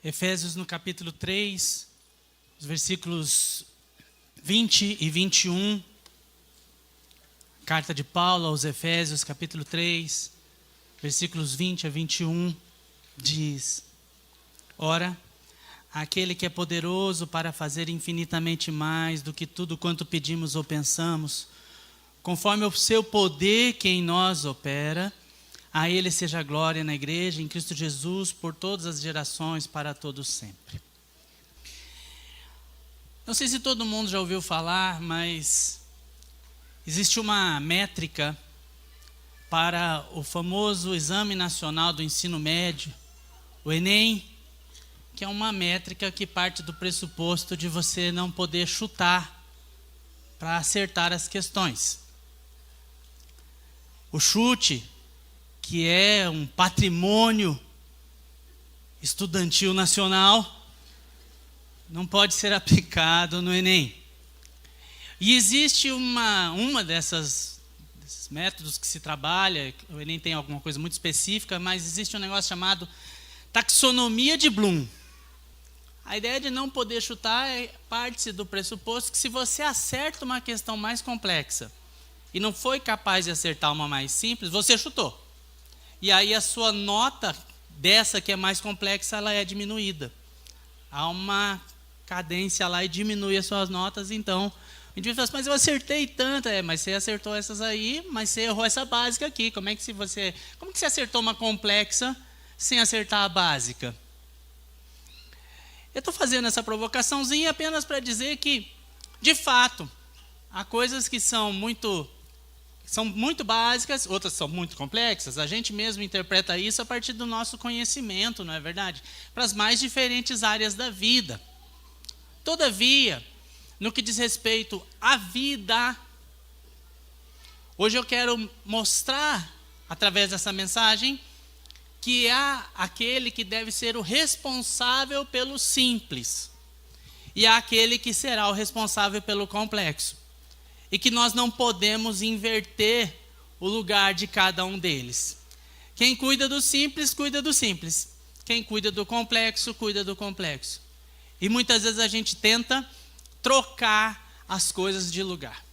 Efésios no capítulo 3, os versículos 20 e 21. Carta de Paulo aos Efésios, capítulo 3, versículos 20 a 21, diz: Ora, aquele que é poderoso para fazer infinitamente mais do que tudo quanto pedimos ou pensamos, conforme o seu poder que em nós opera, a ele seja a glória na igreja, em Cristo Jesus, por todas as gerações, para todos sempre. Não sei se todo mundo já ouviu falar, mas existe uma métrica para o famoso Exame Nacional do Ensino Médio, o Enem, que é uma métrica que parte do pressuposto de você não poder chutar para acertar as questões. O chute, que é um patrimônio estudantil nacional, não pode ser aplicado no Enem. E existe uma desses métodos que se trabalha, o Enem tem alguma coisa muito específica, mas existe um negócio chamado taxonomia de Bloom. A ideia de não poder chutar parte do pressuposto que se você acerta uma questão mais complexa e não foi capaz de acertar uma mais simples, você chutou. E aí a sua nota dessa que é mais complexa, ela é diminuída. Há uma cadência lá e diminui as suas notas, então a gente fala assim, mas eu acertei tanto, mas você acertou essas aí, mas você errou essa básica aqui. Como que você acertou uma complexa sem acertar a básica? Eu estou fazendo essa provocaçãozinha apenas para dizer que, de fato, há coisas que são muito básicas, outras são muito complexas. A gente mesmo interpreta isso a partir do nosso conhecimento, não é verdade? Para as mais diferentes áreas da vida. Todavia, no que diz respeito à vida, hoje eu quero mostrar, através dessa mensagem, que há aquele que deve ser o responsável pelo simples e há aquele que será o responsável pelo complexo. E que nós não podemos inverter o lugar de cada um deles. Quem cuida do simples, cuida do simples. Quem cuida do complexo, cuida do complexo. E muitas vezes a gente tenta trocar as coisas de lugar.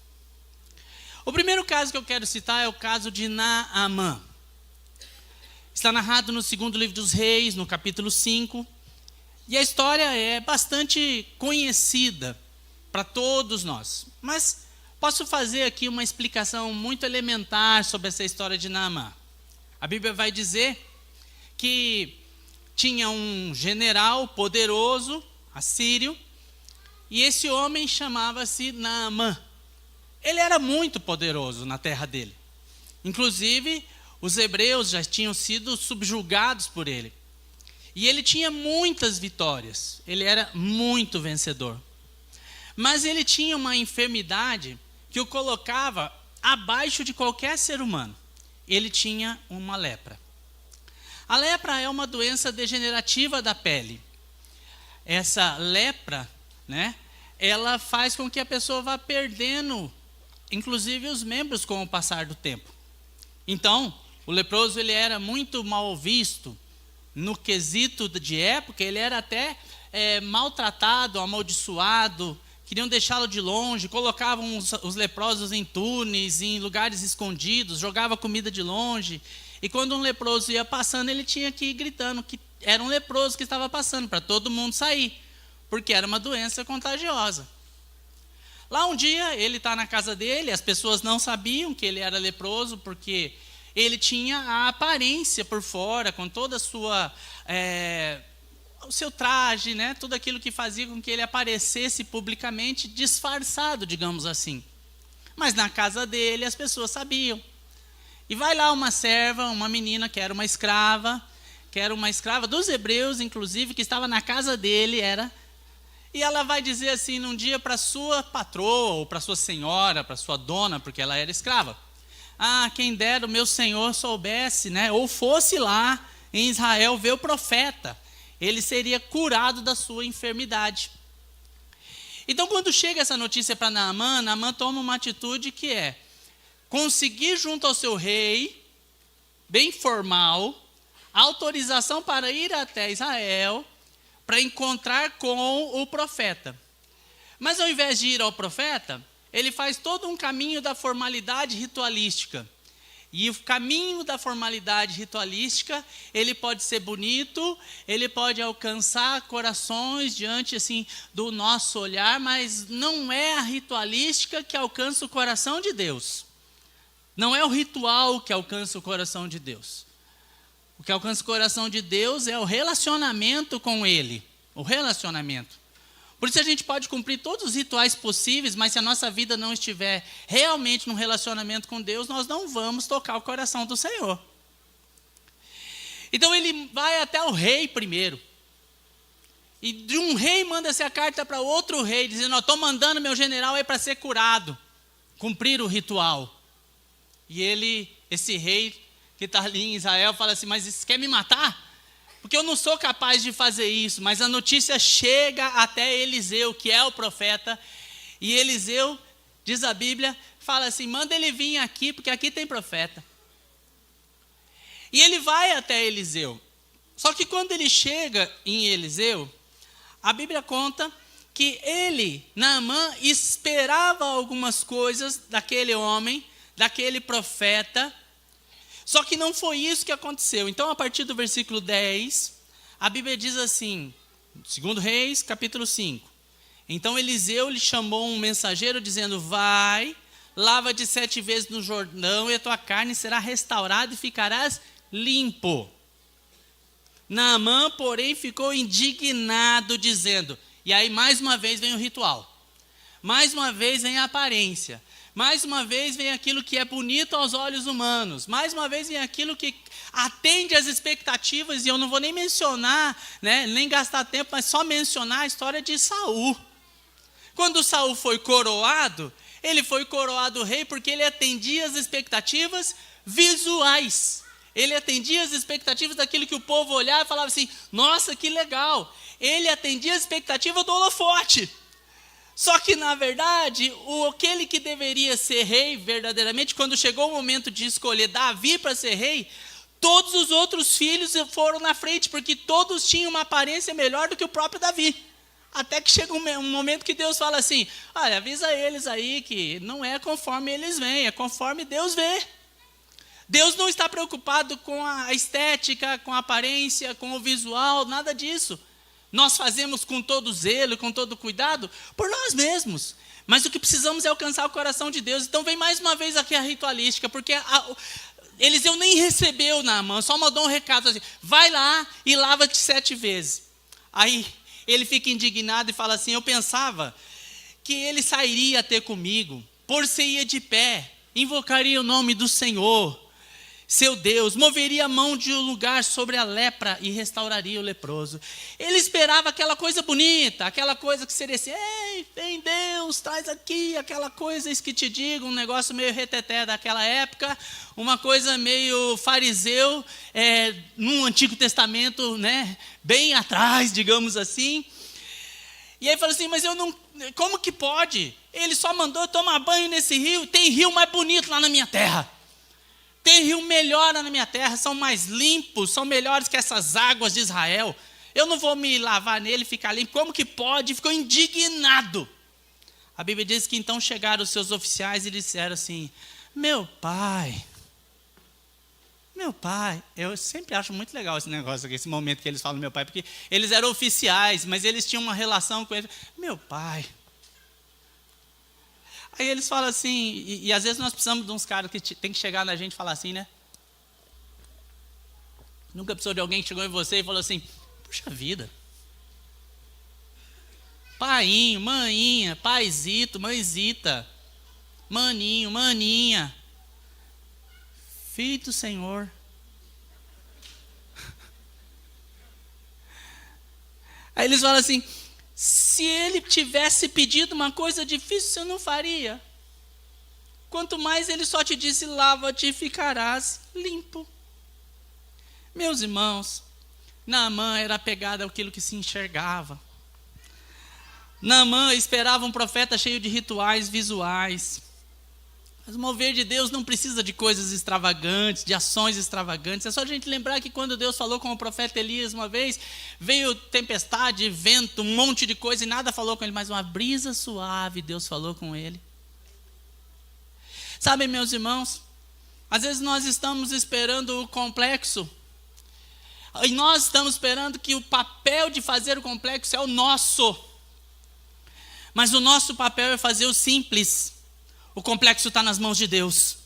O primeiro caso que eu quero citar é o caso de Naamã. Está narrado no segundo livro dos Reis, no capítulo 5. E a história é bastante conhecida para todos nós. Mas posso fazer aqui uma explicação muito elementar sobre essa história de Naamã. A Bíblia vai dizer que tinha um general poderoso, assírio, e esse homem chamava-se Naamã. Ele era muito poderoso na terra dele. Inclusive, os hebreus já tinham sido subjugados por ele. E ele tinha muitas vitórias. Ele era muito vencedor. Mas ele tinha uma enfermidade que o colocava abaixo de qualquer ser humano. Ele tinha uma lepra. A lepra é uma doença degenerativa da pele. Essa lepra, ela faz com que a pessoa vá perdendo, inclusive, os membros com o passar do tempo. Então, o leproso ele era muito mal visto no quesito de época, ele era até maltratado, amaldiçoado. Queriam deixá-lo de longe, colocavam os leprosos em túneis, em lugares escondidos, jogavam comida de longe. E quando um leproso ia passando, ele tinha que ir gritando que era um leproso que estava passando, para todo mundo sair, porque era uma doença contagiosa. Lá um dia, ele está na casa dele, as pessoas não sabiam que ele era leproso, porque ele tinha a aparência por fora, com toda a sua... o seu traje, tudo aquilo que fazia com que ele aparecesse publicamente disfarçado, digamos assim. Mas na casa dele as pessoas sabiam. E vai lá uma serva, uma menina que era uma escrava dos hebreus, inclusive, que estava na casa dele, e ela vai dizer assim, num dia para sua patroa, ou para sua senhora, para sua dona, porque ela era escrava: quem dera o meu senhor soubesse, ou fosse lá em Israel ver o profeta, ele seria curado da sua enfermidade. Então, quando chega essa notícia para Naamã, Naamã toma uma atitude que é conseguir junto ao seu rei, bem formal, autorização para ir até Israel, para encontrar com o profeta. Mas ao invés de ir ao profeta, ele faz todo um caminho da formalidade ritualística. E o caminho da formalidade ritualística, ele pode ser bonito, ele pode alcançar corações diante assim do nosso olhar, mas não é a ritualística que alcança o coração de Deus. Não é o ritual que alcança o coração de Deus. O que alcança o coração de Deus é o relacionamento com Ele. O relacionamento. Por isso a gente pode cumprir todos os rituais possíveis, mas se a nossa vida não estiver realmente num relacionamento com Deus, nós não vamos tocar o coração do Senhor. Então ele vai até o rei primeiro. E de um rei manda essa carta para outro rei, dizendo, estou mandando meu general aí para ser curado, cumprir o ritual. E esse rei que está ali em Israel, fala assim, mas isso quer me matar? Porque eu não sou capaz de fazer isso. Mas a notícia chega até Eliseu, que é o profeta. E Eliseu, diz a Bíblia, fala assim, manda ele vir aqui, porque aqui tem profeta. E ele vai até Eliseu. Só que quando ele chega em Eliseu, a Bíblia conta que ele, Naamã, esperava algumas coisas daquele homem, daquele profeta. Só que não foi isso que aconteceu. Então, a partir do versículo 10, a Bíblia diz assim, 2 Reis, capítulo 5. Então, Eliseu lhe chamou um mensageiro, dizendo, vai, lava-te 7 vezes no Jordão, e a tua carne será restaurada e ficarás limpo. Naamã, porém, ficou indignado, dizendo, e aí mais uma vez vem o ritual. Mais uma vez vem a aparência. Mais uma vez vem aquilo que é bonito aos olhos humanos. Mais uma vez vem aquilo que atende às expectativas. E eu não vou nem mencionar, nem gastar tempo, mas só mencionar a história de Saul. Quando Saul foi coroado, ele foi coroado rei porque ele atendia às expectativas visuais. Ele atendia às expectativas daquilo que o povo olhava e falava assim, nossa, que legal. Ele atendia às expectativas do holofote. Só que, na verdade, aquele que deveria ser rei verdadeiramente, quando chegou o momento de escolher Davi para ser rei, todos os outros filhos foram na frente, porque todos tinham uma aparência melhor do que o próprio Davi. Até que chega um momento que Deus fala assim, olha, avisa eles aí que não é conforme eles veem, é conforme Deus vê. Deus não está preocupado com a estética, com a aparência, com o visual, nada disso. Nós fazemos com todo zelo, com todo cuidado, por nós mesmos. Mas o que precisamos é alcançar o coração de Deus. Então vem mais uma vez aqui a ritualística, porque Eliseu nem recebeu Naamã, só mandou um recado assim, vai lá e lava-te 7 vezes. Aí ele fica indignado e fala assim, eu pensava que ele sairia ter comigo, por-se-ia de pé, invocaria o nome do Senhor, seu Deus, moveria a mão de um lugar sobre a lepra e restauraria o leproso. Ele esperava aquela coisa bonita, aquela coisa que seria assim, ei, vem Deus, traz aqui aquela coisa, isso que te digo, um negócio meio reteté daquela época, uma coisa meio fariseu, no Antigo Testamento, bem atrás, digamos assim. E aí fala assim, mas eu não, como que pode? Ele só mandou eu tomar banho nesse rio, tem rio mais bonito lá na minha terra. Tem rio melhor na minha terra, são mais limpos, são melhores que essas águas de Israel. Eu não vou me lavar nele e ficar limpo. Como que pode? Ficou indignado. A Bíblia diz que então chegaram os seus oficiais e disseram assim, meu pai, eu sempre acho muito legal esse negócio aqui, esse momento que eles falam meu pai, porque eles eram oficiais, mas eles tinham uma relação com ele. Meu pai. Aí eles falam assim, e às vezes nós precisamos de uns caras que tem que chegar na gente e falar assim, né? Nunca precisou de alguém que chegou em você e falou assim, puxa vida. Painho, maninha, paizito, mãezita, maninho, maninha. Filho do Senhor. Aí eles falam assim, se ele tivesse pedido uma coisa difícil, você não faria. Quanto mais ele só te disse, lava-te e ficarás limpo. Meus irmãos, Naamã era apegado àquilo que se enxergava. Naamã esperava um profeta cheio de rituais visuais. Mas o mover de Deus não precisa de coisas extravagantes, de ações extravagantes. É só a gente lembrar que quando Deus falou com o profeta Elias uma vez, veio tempestade, vento, um monte de coisa e nada falou com ele, mas uma brisa suave Deus falou com ele. Sabem, meus irmãos, às vezes nós estamos esperando o complexo, e nós estamos esperando que o papel de fazer o complexo é o nosso. Mas o nosso papel é fazer o simples. O complexo está nas mãos de Deus.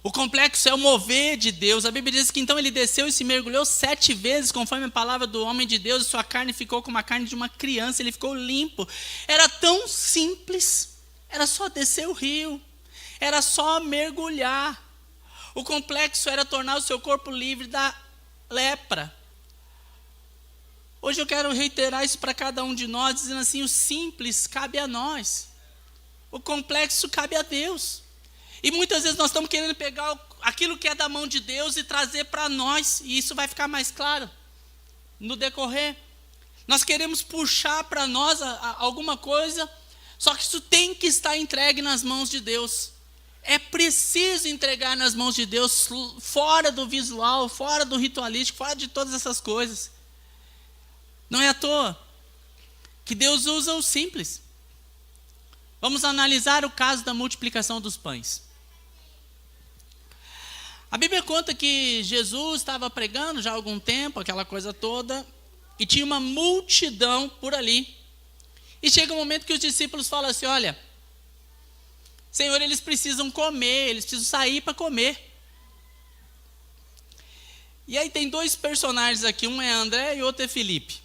O complexo é o mover de Deus. A Bíblia diz que então ele desceu e se mergulhou 7 vezes, conforme a palavra do homem de Deus, e sua carne ficou como a carne de uma criança, ele ficou limpo. Era tão simples, era só descer o rio, era só mergulhar. O complexo era tornar o seu corpo livre da lepra. Hoje eu quero reiterar isso para cada um de nós, dizendo assim, o simples cabe a nós. O complexo cabe a Deus. E muitas vezes nós estamos querendo pegar aquilo que é da mão de Deus e trazer para nós. E isso vai ficar mais claro no decorrer. Nós queremos puxar para nós alguma coisa, só que isso tem que estar entregue nas mãos de Deus. É preciso entregar nas mãos de Deus, fora do visual, fora do ritualístico, fora de todas essas coisas. Não é à toa que Deus usa o simples. Vamos analisar o caso da multiplicação dos pães. A Bíblia conta que Jesus estava pregando já há algum tempo, aquela coisa toda, e tinha uma multidão por ali. E chega um momento que os discípulos falam assim, olha, Senhor, eles precisam comer, eles precisam sair para comer. E aí tem 2 personagens aqui, um é André e outro é Filipe.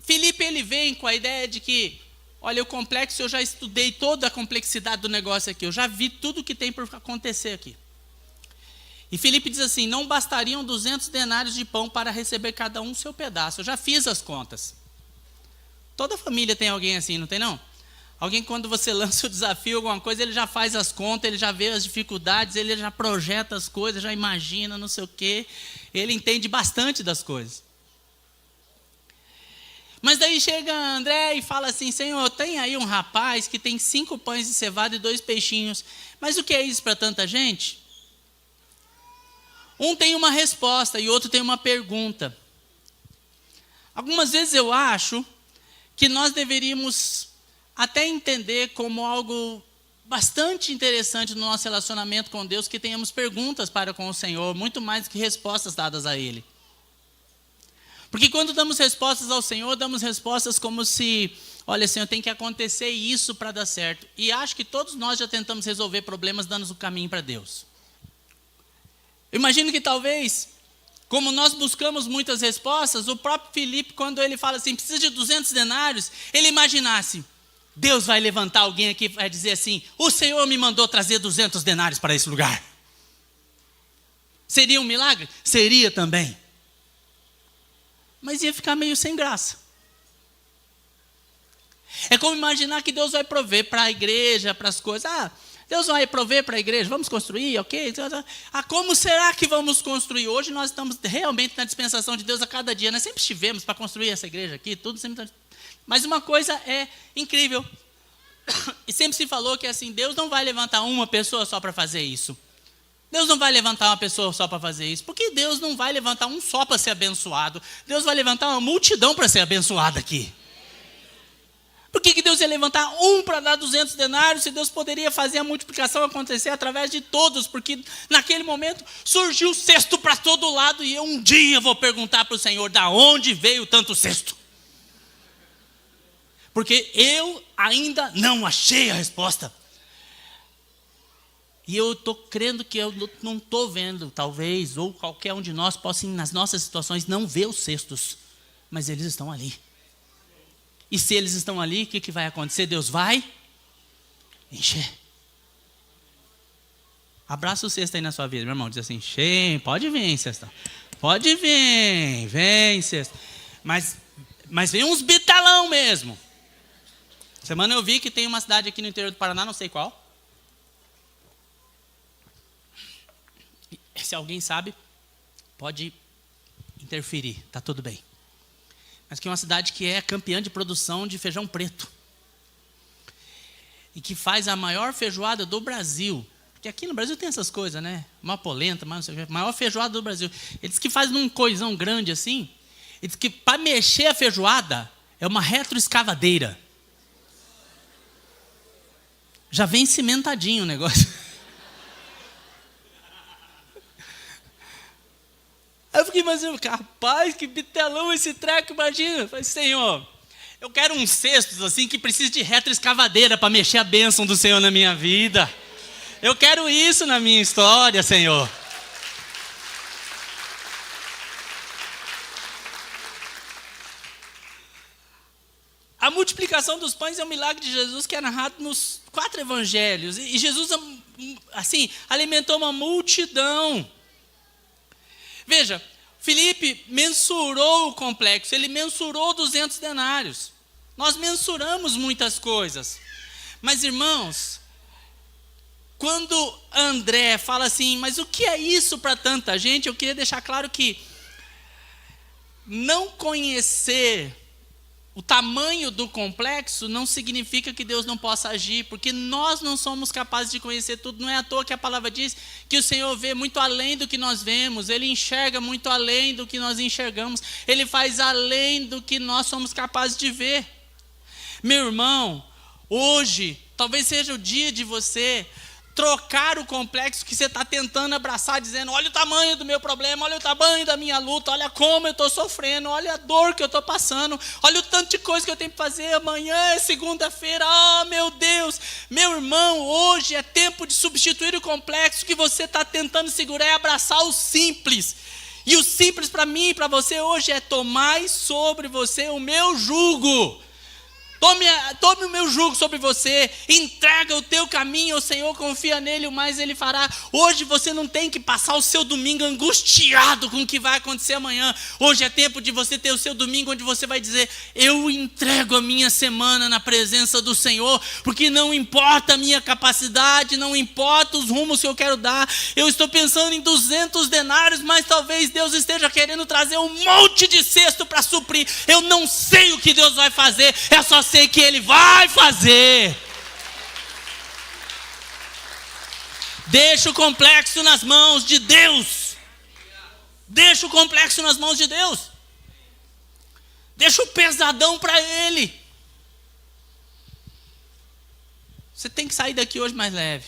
Filipe, ele vem com a ideia de que, olha, o complexo, eu já estudei toda a complexidade do negócio aqui, eu já vi tudo que tem por acontecer aqui. E Filipe diz assim, não bastariam 200 denários de pão para receber cada um o seu pedaço, eu já fiz as contas. Toda família tem alguém assim, não tem não? Alguém, quando você lança o desafio, alguma coisa, ele já faz as contas, ele já vê as dificuldades, ele já projeta as coisas, já imagina, não sei o quê. Ele entende bastante das coisas. Mas daí chega André e fala assim, Senhor, tem aí um rapaz que tem 5 pães de cevada e 2 peixinhos. Mas o que é isso para tanta gente? Um tem uma resposta e outro tem uma pergunta. Algumas vezes eu acho que nós deveríamos até entender como algo bastante interessante no nosso relacionamento com Deus, que tenhamos perguntas para com o Senhor, muito mais do que respostas dadas a Ele. Porque quando damos respostas ao Senhor, damos respostas como se, olha, Senhor, tem que acontecer isso para dar certo. E acho que todos nós já tentamos resolver problemas dando o caminho para Deus. Eu imagino que talvez, como nós buscamos muitas respostas, o próprio Filipe, quando ele fala assim, precisa de 200 denários, ele imaginasse, Deus vai levantar alguém aqui e vai dizer assim, o Senhor me mandou trazer 200 denários para esse lugar. Seria um milagre? Seria também. Mas ia ficar meio sem graça. É como imaginar que Deus vai prover para a igreja, para as coisas. Deus vai prover para a igreja, vamos construir, ok? Como será que vamos construir? Hoje nós estamos realmente na dispensação de Deus a cada dia. Nós sempre estivemos para construir essa igreja aqui, tudo sempre. Mas uma coisa é incrível. E sempre se falou que assim, Deus não vai levantar uma pessoa só para fazer isso. Deus não vai levantar uma pessoa só para fazer isso, porque Deus não vai levantar um só para ser abençoado. Deus vai levantar uma multidão para ser abençoada aqui. Por que Deus ia levantar um para dar 200 denários, se Deus poderia fazer a multiplicação acontecer através de todos? Porque naquele momento surgiu o cesto para todo lado, e eu um dia vou perguntar para o Senhor, da onde veio tanto cesto? Porque eu ainda não achei a resposta. E eu estou crendo que eu não estou vendo, talvez, ou qualquer um de nós possa, nas nossas situações, não ver os cestos. Mas eles estão ali. E se eles estão ali, o que vai acontecer? Deus vai encher. Abraça o cesto aí na sua vida, meu irmão. Diz assim, pode vir, cesto. Pode vir, vem, cesto. Mas vem uns bitalão mesmo. Semana eu vi que tem uma cidade aqui no interior do Paraná, não sei qual. Se alguém sabe, pode interferir, está tudo bem. Mas que é uma cidade que é campeã de produção de feijão preto. e que faz a maior feijoada do Brasil. Porque aqui no Brasil tem essas coisas, né? Uma polenta, maior feijoada do Brasil. Ele diz que faz num coisão grande assim. Ele diz que para mexer a feijoada é uma retroescavadeira. Já vem cimentadinho o negócio. Aí eu fiquei imaginando, rapaz, que bitelão esse treco, imagina. Eu falei, Senhor, eu quero uns cestos assim que precisa de retroescavadeira para mexer a bênção do Senhor na minha vida. Eu quero isso na minha história, Senhor. A multiplicação dos pães é um milagre de Jesus que é narrado nos 4 evangelhos. E Jesus, assim, alimentou uma multidão. Veja, Filipe mensurou o complexo, ele mensurou 200 denários. Nós mensuramos muitas coisas. Mas, irmãos, quando André fala assim, mas o que é isso para tanta gente? Eu queria deixar claro que não conhecer o tamanho do complexo não significa que Deus não possa agir, porque nós não somos capazes de conhecer tudo. Não é à toa que a palavra diz que o Senhor vê muito além do que nós vemos, Ele enxerga muito além do que nós enxergamos, Ele faz além do que nós somos capazes de ver. Meu irmão, hoje talvez seja o dia de você trocar o complexo que você está tentando abraçar, dizendo, olha o tamanho do meu problema, olha o tamanho da minha luta, olha como eu estou sofrendo, olha a dor que eu estou passando, olha o tanto de coisa que eu tenho que fazer, amanhã é segunda-feira, meu Deus, meu irmão, hoje é tempo de substituir o complexo que você está tentando segurar e abraçar o simples. E o simples para mim e para você hoje é tomar sobre você o meu jugo. Tome o meu jugo sobre você, entrega o teu caminho ao Senhor, confia nele, o mais ele fará. Hoje você não tem que passar o seu domingo angustiado com o que vai acontecer amanhã. Hoje é tempo de você ter o seu domingo onde você vai dizer, eu entrego a minha semana na presença do Senhor, porque não importa a minha capacidade, não importa os rumos que eu quero dar. Eu estou pensando em 200 denários, mas talvez Deus esteja querendo trazer um monte de cesto para suprir. Eu não sei o que Deus vai fazer, é só sei que Ele vai fazer. Deixa o complexo nas mãos de Deus. Deixa o complexo nas mãos de Deus. Deixa o pesadão para Ele. Você tem que sair daqui hoje mais leve.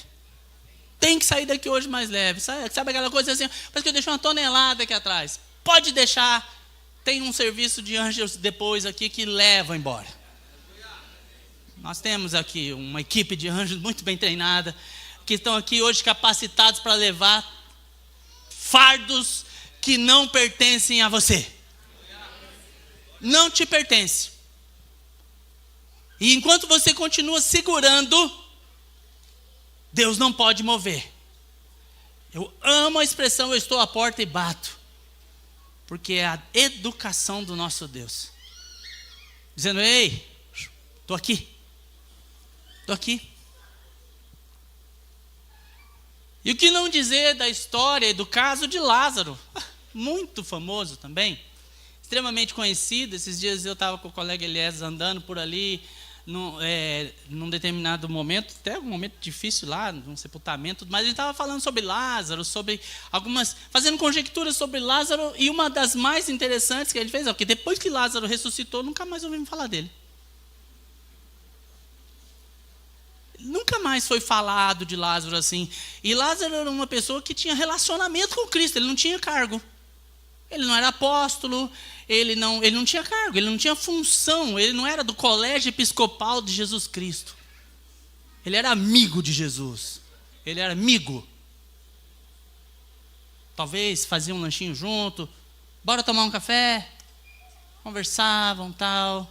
Tem que sair daqui hoje mais leve. Sabe aquela coisa assim, parece que eu deixei uma tonelada aqui atrás. Pode deixar. Tem um serviço de anjos depois aqui que leva embora. Nós temos aqui uma equipe de anjos muito bem treinada, que estão aqui hoje capacitados para levar fardos que não pertencem a você. Não te pertence. E enquanto você continua segurando, Deus não pode mover. Eu amo a expressão, eu estou à porta e bato. Porque é a educação do nosso Deus. Dizendo, ei, estou aqui. Estou aqui. E o que não dizer da história e do caso de Lázaro? Muito famoso também. Extremamente conhecido. Esses dias eu estava com o colega Eliezer andando por ali, num determinado momento, até um momento difícil lá, num sepultamento, mas ele estava falando sobre Lázaro, fazendo conjecturas sobre Lázaro, e uma das mais interessantes que ele fez, porque depois que Lázaro ressuscitou, nunca mais ouvimos falar dele. Nunca mais foi falado de Lázaro assim. E Lázaro era uma pessoa que tinha relacionamento com Cristo, ele não tinha cargo. Ele não era apóstolo, ele não tinha cargo, ele não tinha função, ele não era do colégio episcopal de Jesus Cristo. Ele era amigo de Jesus. Ele era amigo. Talvez fazia um lanchinho junto, bora tomar um café, conversavam, tal.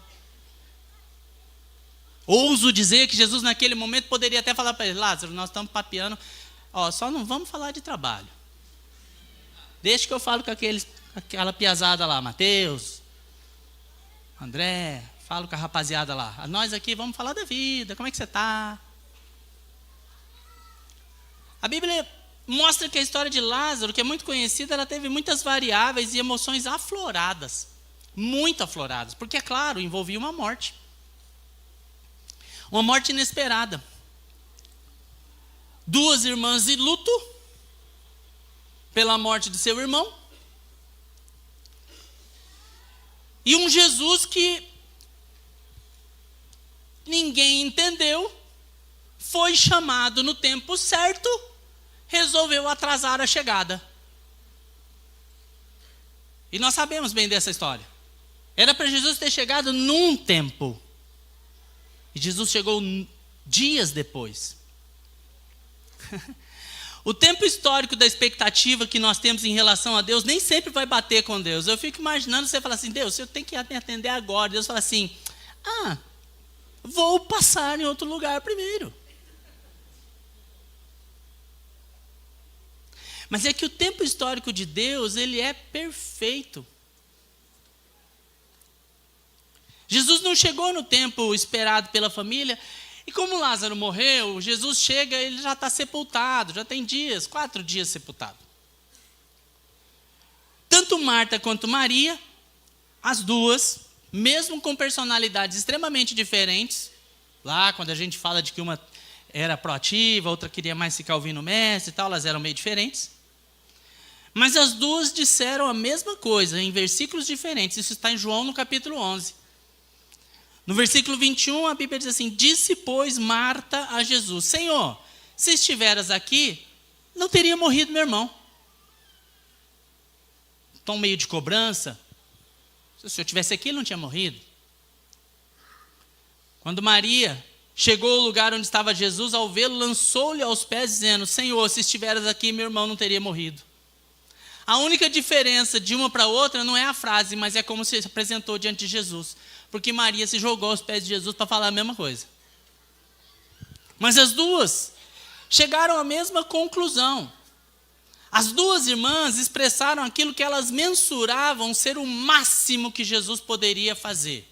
Ouso dizer que Jesus naquele momento poderia até falar para ele, Lázaro, nós estamos papeando, só não vamos falar de trabalho. Deixa que eu falo com aquela piazada lá, Mateus, André, falo com a rapaziada lá. Nós aqui vamos falar da vida, como é que você está? A Bíblia mostra que a história de Lázaro, que é muito conhecida, ela teve muitas variáveis e emoções afloradas. Muito afloradas, porque é claro, envolvia uma morte. Uma morte inesperada. duas irmãs em luto pela morte de seu irmão, e um Jesus que ninguém entendeu, foi chamado no tempo certo, resolveu atrasar a chegada. E nós sabemos bem dessa história. Era para Jesus ter chegado num tempo, e Jesus chegou dias depois. O tempo histórico da expectativa que nós temos em relação a Deus nem sempre vai bater com Deus. Eu fico imaginando você falar assim: Deus, eu tenho que me atender agora. Deus fala assim: vou passar em outro lugar primeiro. Mas é que o tempo histórico de Deus, ele é perfeito. Jesus não chegou no tempo esperado pela família. E como Lázaro morreu, Jesus chega, ele já está sepultado, já tem 4 dias sepultado. Tanto Marta quanto Maria, as duas, mesmo com personalidades extremamente diferentes, lá quando a gente fala de que uma era proativa, outra queria mais ficar ouvindo o mestre e tal, elas eram meio diferentes. Mas as duas disseram a mesma coisa, em versículos diferentes. Isso está em João no capítulo 11. No versículo 21, a Bíblia diz assim: disse, pois, Marta a Jesus: Senhor, se estiveras aqui, não teria morrido meu irmão. Tom meio de cobrança. Se o senhor estivesse aqui, ele não tinha morrido. Quando Maria chegou ao lugar onde estava Jesus, ao vê-lo, lançou-lhe aos pés, dizendo: Senhor, se estiveras aqui, meu irmão não teria morrido. A única diferença de uma para outra não é a frase, mas é como se apresentou diante de Jesus. Porque Maria se jogou aos pés de Jesus para falar a mesma coisa. Mas as duas chegaram à mesma conclusão. As duas irmãs expressaram aquilo que elas mensuravam ser o máximo que Jesus poderia fazer.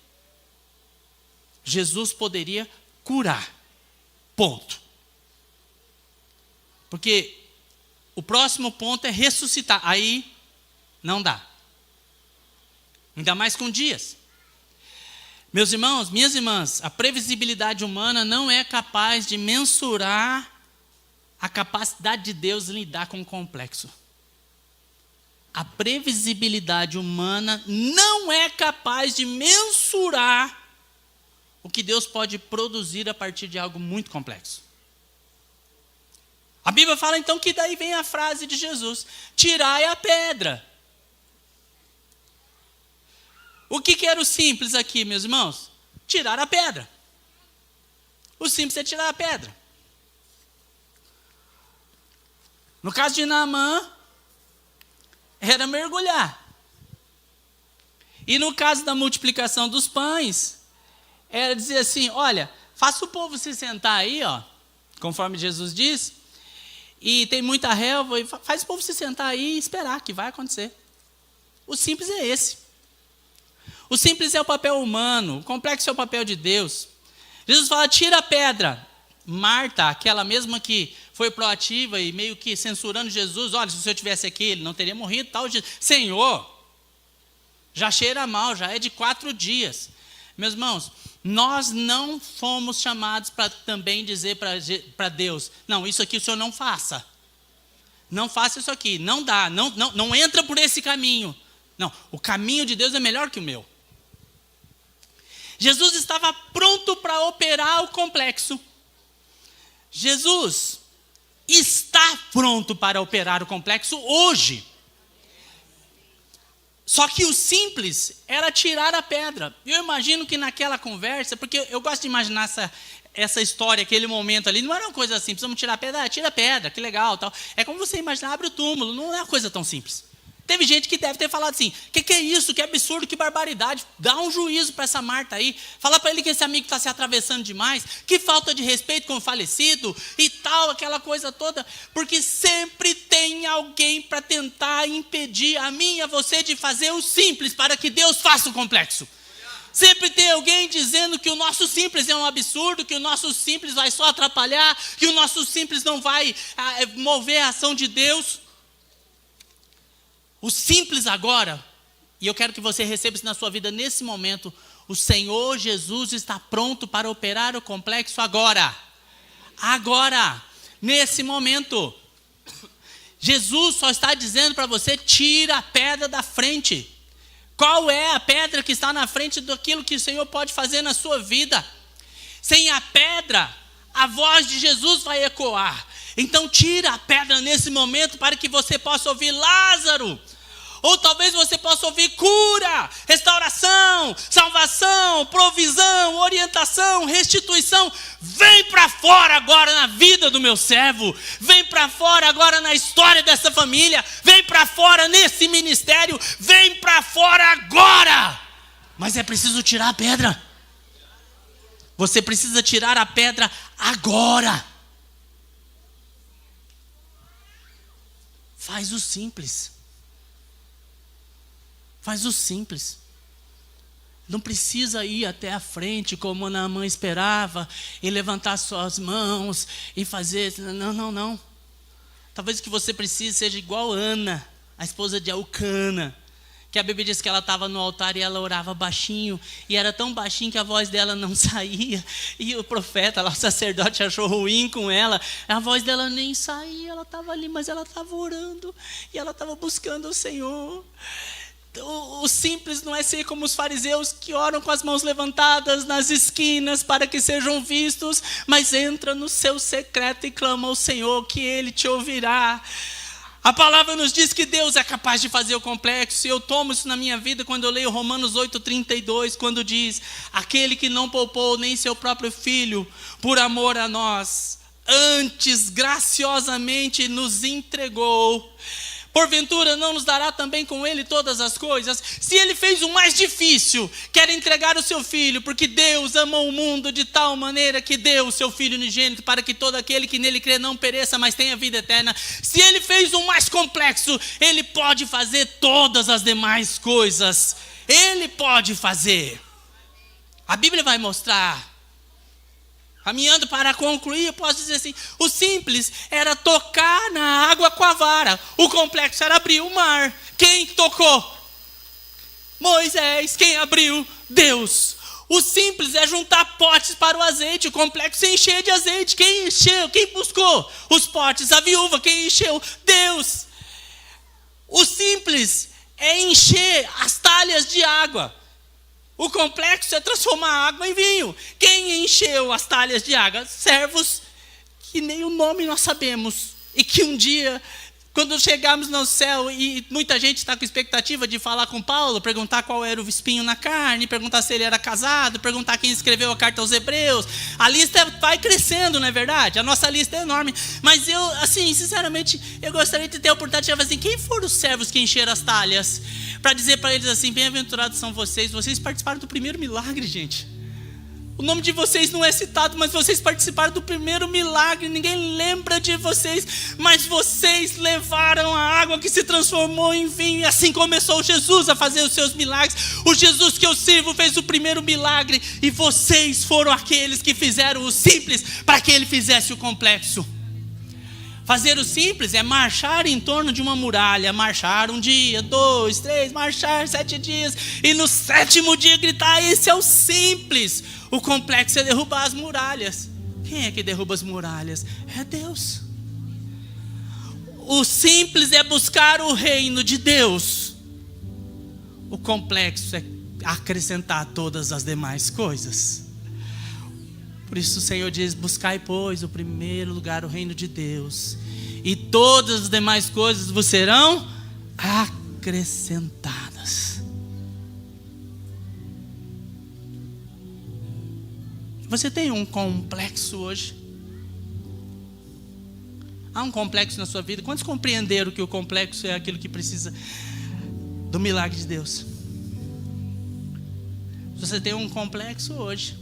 Jesus poderia curar. Ponto. Porque o próximo ponto é ressuscitar. Aí não dá. Ainda mais com dias. Meus irmãos, minhas irmãs, a previsibilidade humana não é capaz de mensurar a capacidade de Deus em lidar com o complexo. A previsibilidade humana não é capaz de mensurar o que Deus pode produzir a partir de algo muito complexo. A Bíblia fala então que daí vem a frase de Jesus: tirai a pedra. O que era o simples aqui, meus irmãos? Tirar a pedra. O simples é tirar a pedra. No caso de Naamã, era mergulhar. E no caso da multiplicação dos pães, era dizer assim: olha, faça o povo se sentar aí, conforme Jesus diz, e tem muita relva, e faz o povo se sentar aí e esperar que vai acontecer. O simples é esse. O simples é o papel humano, o complexo é o papel de Deus. Jesus fala: tira a pedra. Marta, aquela mesma que foi proativa e meio que censurando Jesus: olha, se o senhor estivesse aqui, ele não teria morrido, tal. Senhor, já cheira mal, já é de 4 dias. Meus irmãos, nós não fomos chamados para também dizer para Deus: não, isso aqui o senhor não faça. Não faça isso aqui, não dá, não entra por esse caminho. Não, o caminho de Deus é melhor que o meu. Jesus estava pronto para operar o complexo. Jesus está pronto para operar o complexo hoje. Só que o simples era tirar a pedra. Eu imagino que naquela conversa, porque eu gosto de imaginar essa história, aquele momento ali, não era uma coisa simples: vamos tirar a pedra, tira a pedra, que legal, tal. É como você imaginar, abre o túmulo, não é uma coisa tão simples. Teve gente que deve ter falado assim: que é isso, que absurdo, que barbaridade, dá um juízo para essa Marta aí, fala para ele que esse amigo está se atravessando demais, que falta de respeito com o falecido e tal, aquela coisa toda, porque sempre tem alguém para tentar impedir a mim e a você de fazer o simples, para que Deus faça o complexo. Sempre tem alguém dizendo que o nosso simples é um absurdo, que o nosso simples vai só atrapalhar, que o nosso simples não vai mover a ação de Deus. O simples agora, e eu quero que você receba isso na sua vida nesse momento: o Senhor Jesus está pronto para operar o complexo agora. Agora. nesse momento. Jesus só está dizendo para você: tira a pedra da frente. Qual é a pedra que está na frente daquilo que o Senhor pode fazer na sua vida? Sem a pedra, a voz de Jesus vai ecoar. Então tira a pedra nesse momento para que você possa ouvir Lázaro. Ou talvez você possa ouvir cura, restauração, salvação, provisão, orientação, restituição. Vem para fora agora na vida do meu servo. Vem para fora agora na história dessa família. Vem para fora nesse ministério. Vem para fora agora. Mas é preciso tirar a pedra. Você precisa tirar a pedra agora. Faz o simples. Faz o simples. Não precisa ir até a frente como Naamã esperava e levantar suas mãos e fazer. Não. Talvez o que você precise seja igual Ana, a esposa de Elcana, que a Bíblia diz que ela estava no altar e ela orava baixinho, e era tão baixinho que a voz dela não saía, e o profeta, lá, o sacerdote, achou ruim com ela, a voz dela nem saía, ela estava ali, mas ela estava orando, e ela estava buscando o Senhor. O simples não é ser como os fariseus que oram com as mãos levantadas nas esquinas para que sejam vistos, mas entra no seu secreto e clama ao Senhor que Ele te ouvirá. A palavra nos diz que Deus é capaz de fazer o complexo, e eu tomo isso na minha vida quando eu leio Romanos 8,32, quando diz: aquele que não poupou nem seu próprio filho por amor a nós, antes graciosamente nos entregou, porventura não nos dará também com ele todas as coisas? Se ele fez o mais difícil, quer entregar o seu filho, porque Deus amou o mundo de tal maneira que deu o seu filho unigênito, para que todo aquele que nele crê não pereça, mas tenha vida eterna. Se ele fez o mais complexo, ele pode fazer todas as demais coisas. Ele pode fazer. A Bíblia vai mostrar. Caminhando para concluir, eu posso dizer assim: o simples era tocar na água com a vara. O complexo era abrir o mar. Quem tocou? Moisés. Quem abriu? Deus. O simples é juntar potes para o azeite. O complexo é encher de azeite. Quem encheu? Quem buscou os potes? A viúva. Quem encheu? Deus. O simples é encher as talhas de água. O complexo é transformar a água em vinho. Quem encheu as talhas de água? Servos que nem o nome nós sabemos. E que um dia, quando chegarmos no céu, e muita gente está com expectativa de falar com Paulo, perguntar qual era o espinho na carne, perguntar se ele era casado, perguntar quem escreveu a carta aos Hebreus. A lista vai crescendo, não é verdade? A nossa lista é enorme. Mas eu, assim, sinceramente, eu gostaria de ter a oportunidade de falar assim: quem foram os servos que encheram as talhas? Para dizer para eles assim: bem-aventurados são vocês participaram do primeiro milagre, gente. O nome de vocês não é citado, mas vocês participaram do primeiro milagre. Ninguém lembra de vocês, mas vocês levaram a água que se transformou em vinho. E assim começou Jesus a fazer os seus milagres. O Jesus que eu sirvo fez o primeiro milagre, e vocês foram aqueles que fizeram o simples para que ele fizesse o complexo. Fazer o simples é marchar em torno de uma muralha. Marchar 1 dia, 2, 3, marchar 7 dias. E no 7º dia gritar: esse é o simples. O complexo é derrubar as muralhas. Quem é que derruba as muralhas? É Deus. O simples é buscar o reino de Deus. O complexo é acrescentar todas as demais coisas. Por isso o Senhor diz: buscai, pois, o primeiro lugar, o reino de Deus, e todas as demais coisas vos serão acrescentadas. Você tem um complexo hoje? Há um complexo na sua vida? Quantos compreenderam que o complexo é aquilo que precisa do milagre de Deus? Se você tem um complexo hoje,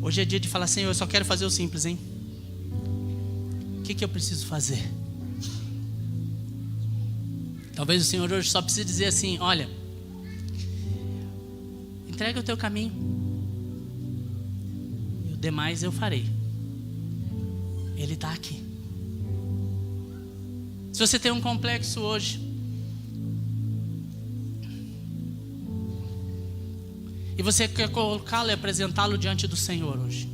hoje é dia de falar: Senhor, eu só quero fazer o simples, hein? O que eu preciso fazer? Talvez o Senhor hoje só precise dizer assim: olha, entrega o teu caminho, e o demais eu farei. Ele está aqui. Se você tem um complexo hoje, e você quer colocá-lo e apresentá-lo diante do Senhor hoje,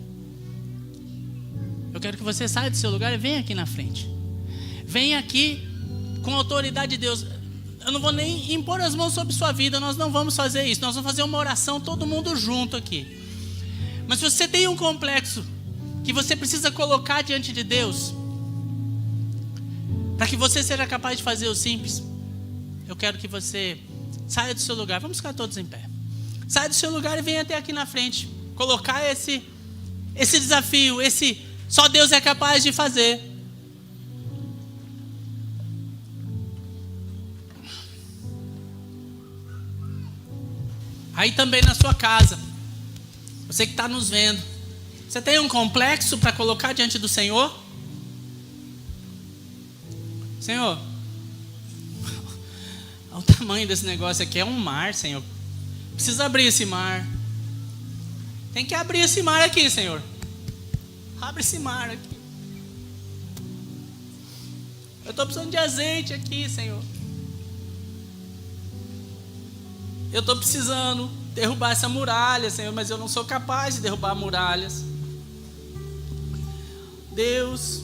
Eu quero que você saia do seu lugar e venha aqui na frente. Venha aqui com a autoridade de Deus. Eu não vou nem impor as mãos sobre sua vida. Nós não vamos fazer isso. Nós vamos fazer uma oração todo mundo junto aqui. Mas se você tem um complexo que você precisa colocar diante de Deus, para que você seja capaz de fazer o simples, eu quero que você saia do seu lugar. Vamos ficar todos em pé. Saia do seu lugar e venha até aqui na frente. Colocar esse desafio, só Deus é capaz de fazer. Aí também na sua casa, você que está nos vendo, você tem um complexo para colocar diante do Senhor? Senhor, o tamanho desse negócio aqui é um mar, Senhor. Precisa abrir esse mar. Tem que abrir esse mar aqui, Senhor. Abre esse mar aqui. Eu estou precisando de azeite aqui, Senhor. Eu estou precisando derrubar essa muralha, Senhor, mas eu não sou capaz de derrubar muralhas. Deus,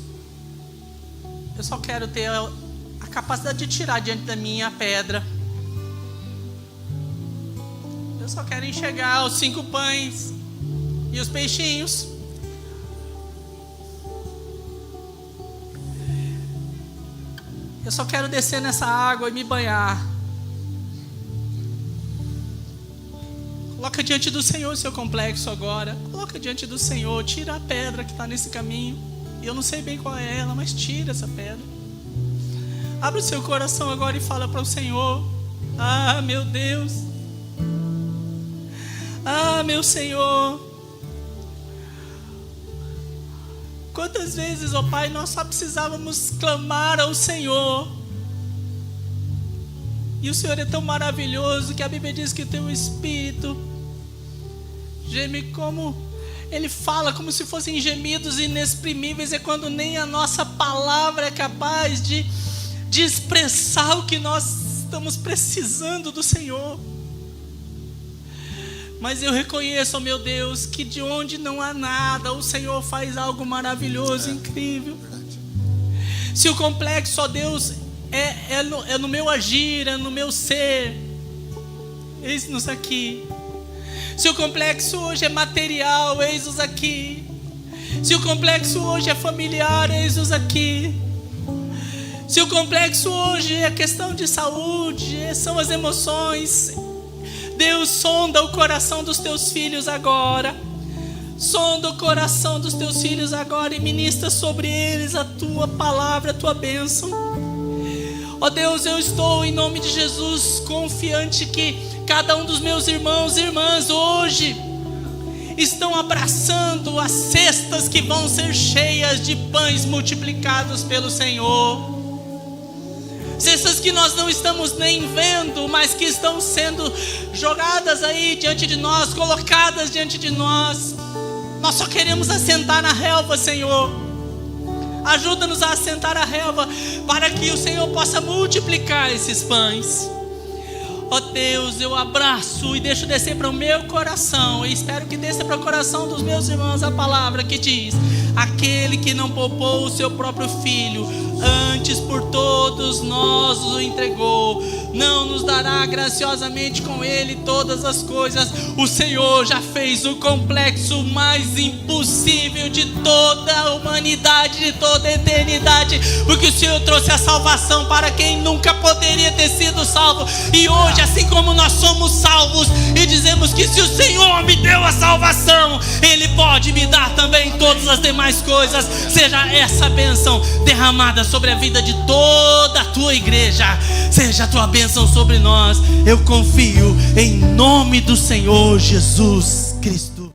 eu só quero ter a capacidade de tirar diante da minha pedra. Eu só quero enxergar os 5 pães e os peixinhos. Eu só quero descer nessa água e me banhar. Coloca diante do Senhor o seu complexo agora. Coloca diante do Senhor. Tira a pedra que está nesse caminho. Eu não sei bem qual é ela, mas tira essa pedra. Abre o seu coração agora e fala para o Senhor: ah, meu Deus. Ah, meu Senhor. Quantas vezes, ó Pai, nós só precisávamos clamar ao Senhor. E o Senhor é tão maravilhoso que a Bíblia diz que o teu Espírito geme como... Ele fala como se fossem gemidos inexprimíveis. É quando nem a nossa palavra é capaz de expressar o que nós estamos precisando do Senhor. Mas eu reconheço, ó meu Deus, que de onde não há nada, o Senhor faz algo maravilhoso, incrível. Se o complexo, ó Deus, é no meu agir, é no meu ser, eis-nos aqui. Se o complexo hoje é material, eis-nos aqui. Se o complexo hoje é familiar, eis-nos aqui. Se o complexo hoje é questão de saúde, são as emoções, Deus, sonda o coração dos teus filhos agora. Sonda o coração dos teus filhos agora e ministra sobre eles a tua palavra, a tua bênção. Ó Deus, eu estou em nome de Jesus confiante que cada um dos meus irmãos e irmãs hoje estão abraçando as cestas que vão ser cheias de pães multiplicados pelo Senhor. Cestas que nós não estamos nem vendo, mas que estão sendo jogadas aí diante de nós, colocadas diante de nós. Nós só queremos assentar na relva, Senhor. Ajuda-nos a assentar a relva, para que o Senhor possa multiplicar esses pães. Ó Deus, eu abraço e deixo descer para o meu coração, e espero que desça para o coração dos meus irmãos a palavra que diz: aquele que não poupou o seu próprio filho, antes por todos nós o entregou, não nos dará graciosamente com ele todas as coisas. O Senhor já fez o complexo mais impossível de toda a humanidade, de toda a eternidade, porque o Senhor trouxe a salvação para quem nunca poderia ter sido salvo. E hoje, assim como nós somos salvos e dizemos que se o Senhor me deu a salvação, Ele pode me dar também todas as demais coisas. Seja essa bênção derramada sobre a vida de toda a tua igreja. Seja a tua bênção sobre nós. Eu confio em nome do Senhor Jesus Cristo.